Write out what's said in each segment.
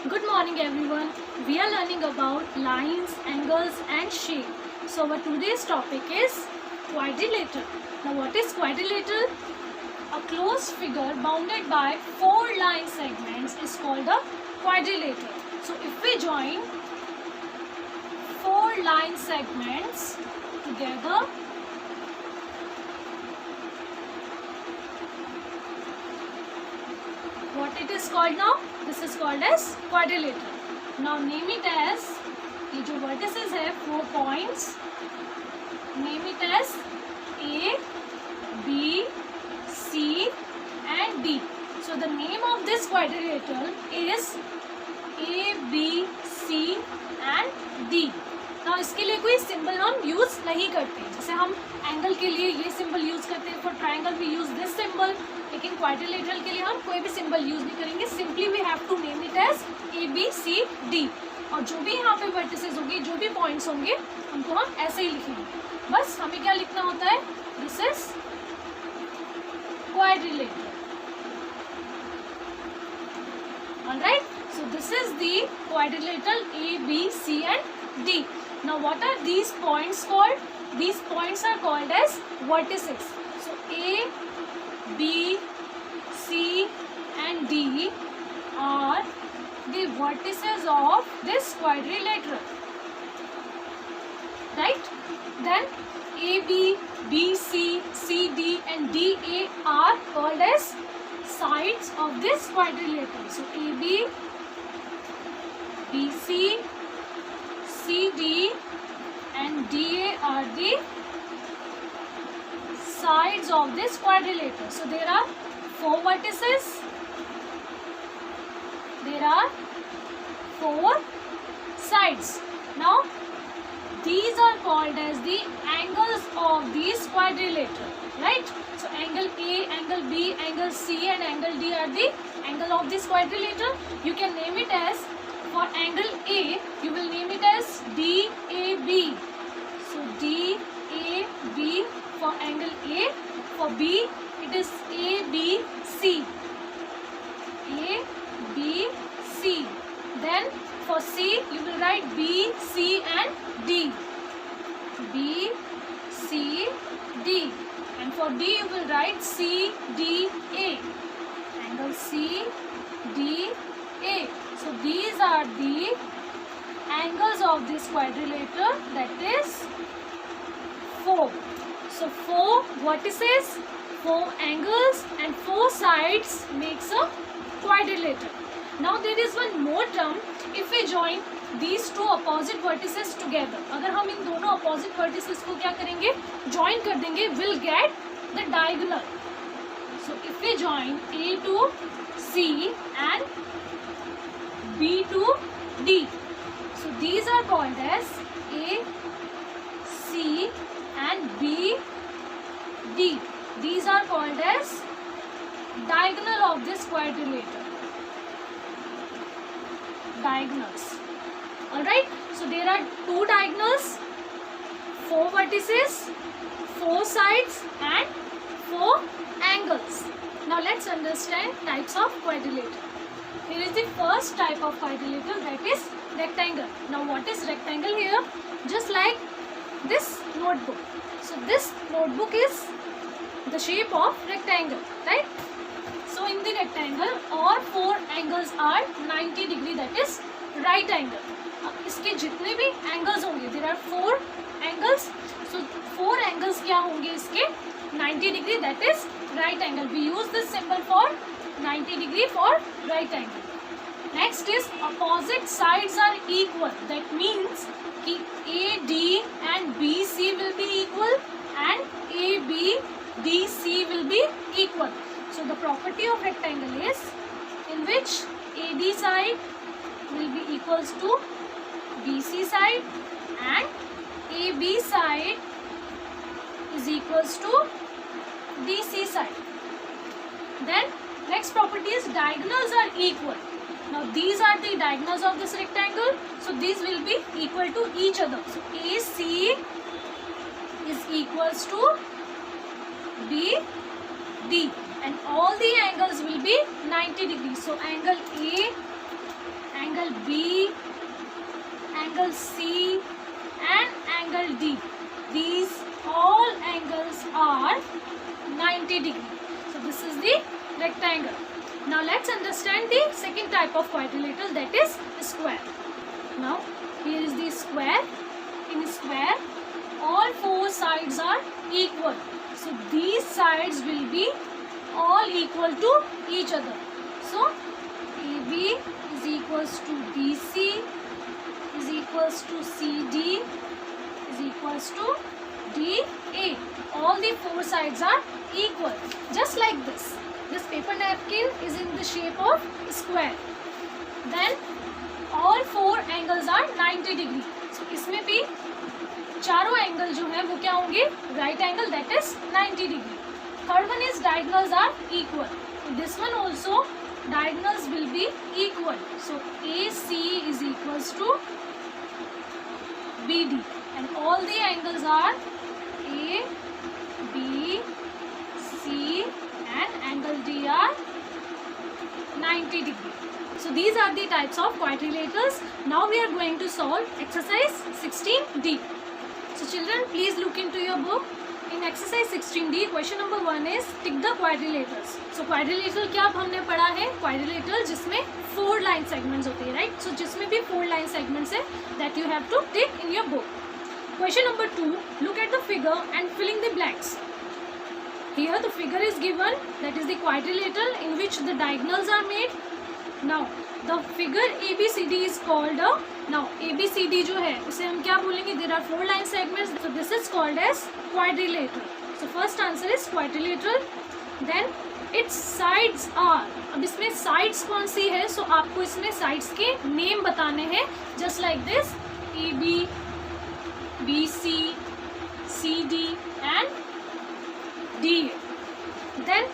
Good morning everyone. We are learning about lines, angles and shape. So our today's topic is quadrilateral. Now what is quadrilateral? A closed figure bounded by 4 line segments is called a quadrilateral. So if we join 4 line segments together, what it is called now? This is called as quadrilateral. Now name it as, ये जो vertices है 4 points, name it as A, B, C and D. So the name of this quadrilateral is A, B, C and D. Now इसके लिए कोई symbol हम use नहीं करते, जैसे हम एंगल के लिए ये सिंबल यूज करते हैं, for triangle we use this symbol, लेकिन क्वाड्रिलेटरल के लिए हम कोई भी सिंबल यूज नहीं करेंगे. Simply we have to name it as A B C D. और जो भी यहाँ पे वर्टिसेस होंगे, जो भी पॉइंट्स होंगे, उनको हम ऐसे ही लिखेंगे. बस हमें क्या लिखना होता है, this is quadrilateral. Alright, so this is the quadrilateral A B C and D. Now what are these points called? These points are called as vertices. So A, B, C and D are the vertices of this quadrilateral. Right? Then AB, BC, CD and DA are called as sides of this quadrilateral. So AB, BC, CD and DA are the sides of this quadrilateral. So there are 4 vertices. There are 4 sides. Now these are called as the angles of this quadrilateral. Right? So angle A, angle B, angle C and angle D are the angle of this quadrilateral. You can name it as, for angle A, you will name it as DAB. So DAB for angle A. For B, it is ABC. ABC. Then for C, you will write B, C and D. B, C, D. And for D, you will write C, D, A. Angle C, D, A. So these are the angles of this quadrilateral, that is 4. So 4 vertices, 4 angles and 4 sides makes a quadrilateral. Now there is one more term. If we join these 2 opposite vertices together, अगर हम इन दोनों opposite vertices को क्या करेंगे, join कर देंगे, we'll get the diagonal. So if we join A to C and B to D, so these are called as A, C and B, D. These are called as diagonal of this quadrilateral. Diagonals. Alright, so there are 2 diagonals, 4 vertices, 4 sides and 4 angles. Now let's understand types of quadrilateral. Here is the first type of quadrilateral, that is rectangle. Now what is rectangle here? Just like this notebook. So this notebook is the shape of rectangle, right? So in the rectangle all 4 angles are 90 degree, that is right angle. अब इसके जितने भी angles होंगे, there are 4 angles. So 4 angles क्या होंगे इसके 90 degree, that is right angle. We use this symbol for 90 degree for right angle. Next is opposite sides are equal. That means कि AD and BC will be equal and AB DC will be equal. So the property of rectangle is in which AD side will be equals to BC side and AB side is equals to DC side. Then next property is diagonals are equal. Now these are the diagonals of this rectangle, so these will be equal to each other. So AC is equals to BD and all the angles will be 90 degrees. So angle A, angle B, angle C and angle D. These all angles are 90 degree. So this is the rectangle. Now let's understand the second type of quadrilateral, that is square. Now here is the square. In square all four sides are equal. So these sides will be all equal to each other. So AB is equals to BC is equals to CD is equals to DA. All the four sides are equal. Just like this. This paper napkin is in the shape of square. Then all four angles are 90 degree. So इसमें भी चारों angle जो है वो क्या होंगे? Right angle, that is 90 degree. Third one is diagonals are equal. This one also diagonals will be equal. So AC is equals to BD and all the angles are A, B, C and angle D are 90 degree. So these are the types of quadrilaterals. Now we are going to solve exercise 16D. So children, please look into your book. In exercise 16D, question number 1 is tick the quadrilaterals. So quadrilateral क्या अब हमने पढ़ा है? Quadrilateral जिसमें 4 line segments होते हैं, right? So जिसमें भी 4 line segments है, that you have to tick in your book. Question number 2, look at the figure and filling the blanks. Here the figure is given, that is the quadrilateral in which the diagonals are made. Now the figure ABCD is called a, now ABCD जो है उसे हम क्या बोलेंगे? There are 4 line segments, so this is called as quadrilateral. So first answer is quadrilateral. Then its sides are, अब इसमें sides कौन सी है? So आपको इसमें sides के name बताने हैं, just like this AB, BC, CD and DA. Then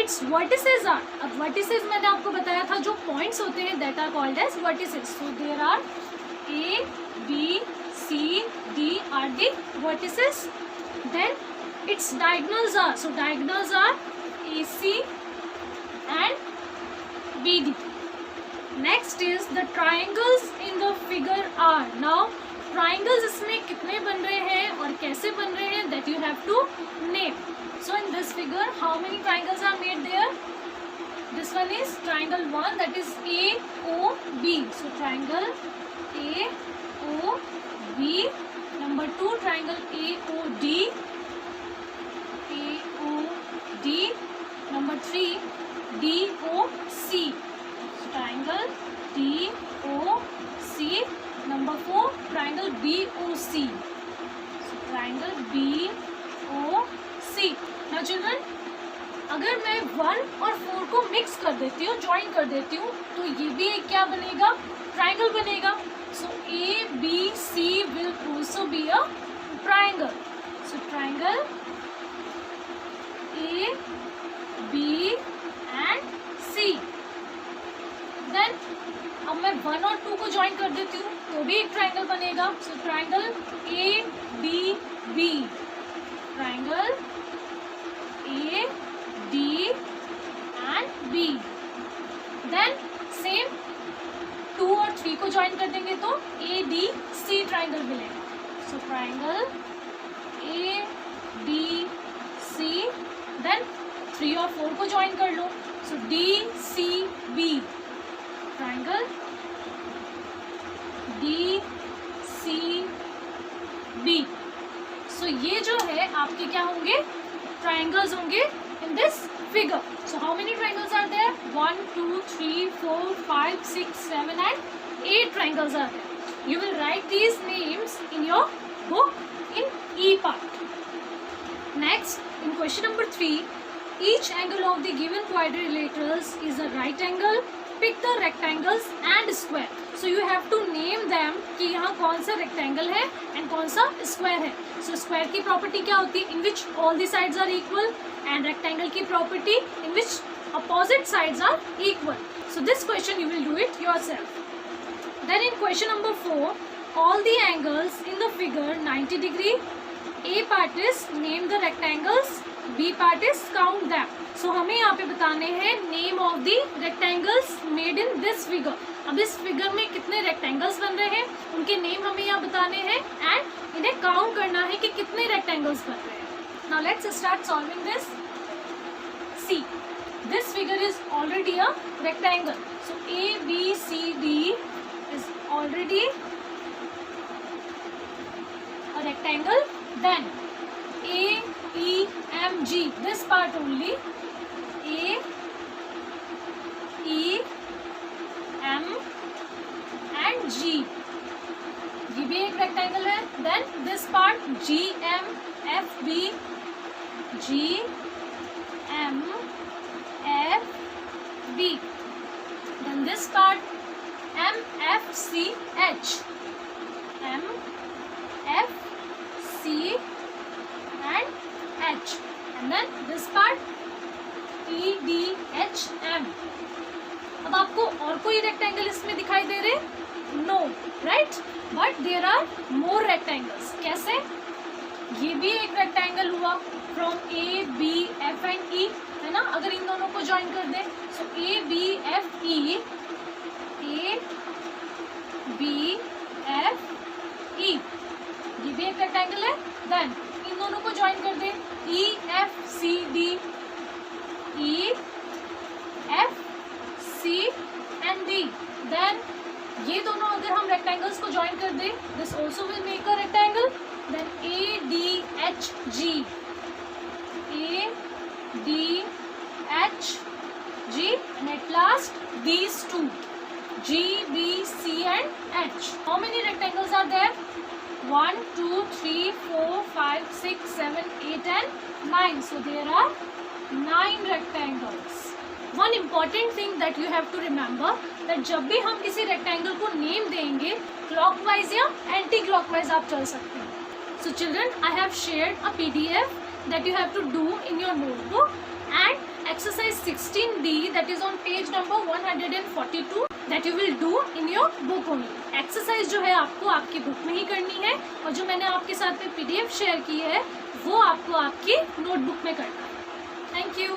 its vertices are, अब vertices मैंने आपको बताया था जो points होते हैं, that are called as vertices. So there are A, B, C, D are the vertices. Then its diagonals are, so diagonals are AC and BD. Next is the triangles in the figure are. Now triangles इसमें कितने बन रहे हैं और कैसे बन रहे हैं, that you have to name. So in this figure, how many triangles are made there? This one is triangle 1, that is AOB. So triangle AOB. Number 2, triangle AOD. AOD. Number 3, DOC. So triangle DOC. Number 4, triangle BOC. So triangle BOC. Now children, अगर मैं 1 और 4 को mix कर देती हूँ, join कर देती हूँ, तो ये भी एक क्या बनेगा? ट्राइंगल बनेगा. सो ABC will also be a triangle. So triangle A, B and C. Then अब मैं 1 और 2 को ज्वाइन कर देती हूँ तो भी एक ट्राइंगल बनेगा. So triangle ADB. Triangle A, D and B. Then same 2 और 3 को ज्वाइन कर देंगे तो ADC ट्राइंगल मिलेगा. So triangle ADC. देन 3 और 4 को ज्वाइन कर लो. सो DCB. Triangle DCB. सो ये जो है आपके क्या होंगे? Triangles होंगे in this figure. So how many triangles are there? 1, 2, 3, 4, 5, 6, 7 and 8 triangles are there. You will write these names in your book in E part. Next, in question number 3, each angle of the given quadrilaterals is a right angle. Pick the rectangles and square. So you have to name them कि यहाँ कौन सा rectangle है and कौन सा square है. So square की property क्या होती है? In which all the sides are equal. And rectangle की property in which opposite sides are equal. So this question you will do it yourself. Then in question number 4, all the angles in the figure 90 degree. A part is name the rectangles. B part is count them. So हमें यहाँ पे बताने हैं name of the rectangles made in this figure. अब इस figure में कितने rectangles बन रहे हैं, उनके नेम हमें यहाँ बताने हैं एंड इन्हें काउंट करना है कि कितने रेक्टेंगल्स बन रहे हैं। Now let's start solving this. See, this figure is already a rectangle, so ABCD is already a rectangle. Then AEMG, this part only, AEM and G, ये भी एक rectangle है. Then this part GMFB, GMFB. Then this part MFCH, MFC and H. And then this part EDHM. अब आपको और कोई rectangle इसमें दिखाई दे रहे? No, right? But there are more rectangles. कैसे? ये भी एक रेक्टेंगल हुआ from A B F and E, है ना? अगर इन दोनों को ज्वाइन कर दें, so A B F E, A B F E, ये भी एक रेक्टेंगल है. देन इन दोनों को ज्वाइन कर दें, E F C D, E F C and D. Then ये दोनों अगर हम रेक्टेंगल्स को ज्वाइन कर दें, this also will make a rectangle. Then ADHG, ADHG, and at last these two, GBC and H. How many rectangles are there? 1, 2, 3, 4, 5, 6, 7, 8 and 9. So there are 9 rectangles. One important thing that you have to remember, that जब भी हम किसी rectangle को name देंगे, clockwise या anti clockwise आप चल सकते हैं. So children, I have shared a PDF that you have to do in your notebook, and exercise 16D, that is on page number 142, that you will do in your book only. Exercise जो है आपको आपकी book में ही करनी है, और जो मैंने आपके साथ में PDF शेयर की है वो आपको आपकी नोटबुक में करना है. Thank you.